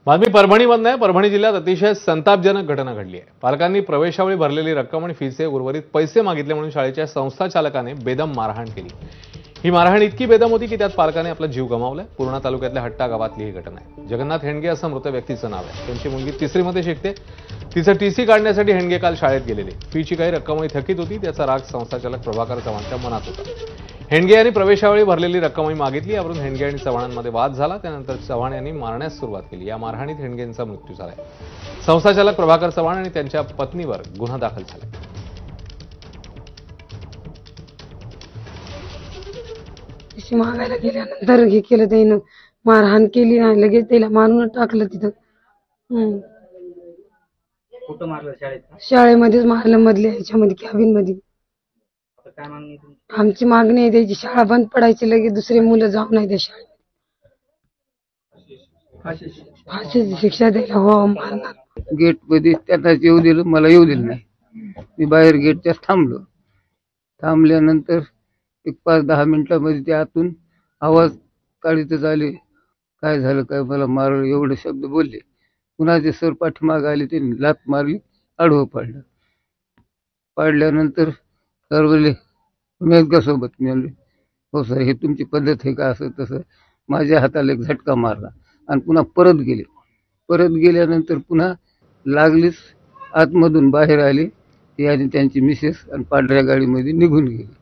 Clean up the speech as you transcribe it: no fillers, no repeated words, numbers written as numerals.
बातमी परभणीमधून आहे। परभणी जिल्ह्यात अतिशय संतापजनक घटना घडली आहे। पालकांनी प्रवेशावेळी भरलेली रक्कम आणि फीचे उर्वरित पैसे मागितले म्हणून शाळेच्या संस्थाचालकाने बेदम मारहाण केली। ही मारहाण इतकी बेदम होती की त्यात पालकाने आपला जीव गमावलाय। पूर्णा तालुक्यातल्या हट्टा गावातली ही घटना आहे। जगन्नाथ हेंडगे असं मृत व्यक्तीचं नाव आहे। त्यांची मुलगी 3री मध्ये शिकते। तिचं टीसी काढण्यासाठी हेंडगे काल शाळेत गेलेले। फीची काही रक्कमही थकीत होती। त्याचा राग संस्थाचालक प्रभाकर चव्हाणच्या मनात होता। हेंडगे यांनी प्रवेशावेळी भरलेली रक्कमही मागितली। यावरून हेंडगे आणि चव्हाणांमध्ये वाद झाला। त्यानंतर चव्हाण यांनी मारण्यास सुरुवात केली। या मारहाणीत हेंडगेंचा मृत्यू झालाय। संस्थाचालक प्रभाकर चव्हाण आणि त्यांच्या पत्नीवर गुन्हा दाखल झालाय। पैसे मागायला गेल्यानंतर हे केलं, त्यानं मारहाण केली आणि लगेच त्याला मारून टाकलं तिथं। कुठं मारलं? शाळेत? शाळेमध्येच मारलं, मधल्या ह्याच्यामध्ये कॅबिन मध्ये। आता काय मागणी तुमची? आमची मागणी आहे त्याची शाळा बंद पडायची, लगेच दुसरे मुलं जाऊ नाही त्या शाळेत। फाशीची शिक्षा द्यायला हो मारणार। गेट मध्ये त्यांना येऊ दिलं, मला येऊ दिलं नाही। मी बाहेर गेटच्या थांबलो। थांबल्यानंतर एक 5-10 मिनिटांमध्ये ते आतून आवाज काढीतच आले, काय झालं काय, मला मारलं, एवढे शब्द बोलले। पुन्हा ते सर पाठीमाग आले, त्यांनी लात मारली, आडवं पाडलं। पाडल्यानंतर सर बोलले, तुम्ही आहेत का सोबत? मी म्हणले, हो सर, हे तुमची पद्धत आहे का? असं तसं माझ्या हाताला एक झटका मारला आणि पुन्हा परत गेले। परत गेल्यानंतर पुन्हा लागलीच आतमधून बाहेर आले ते आणि त्यांची मिसेस आणि पांढऱ्या गाडीमध्ये निघून गेले।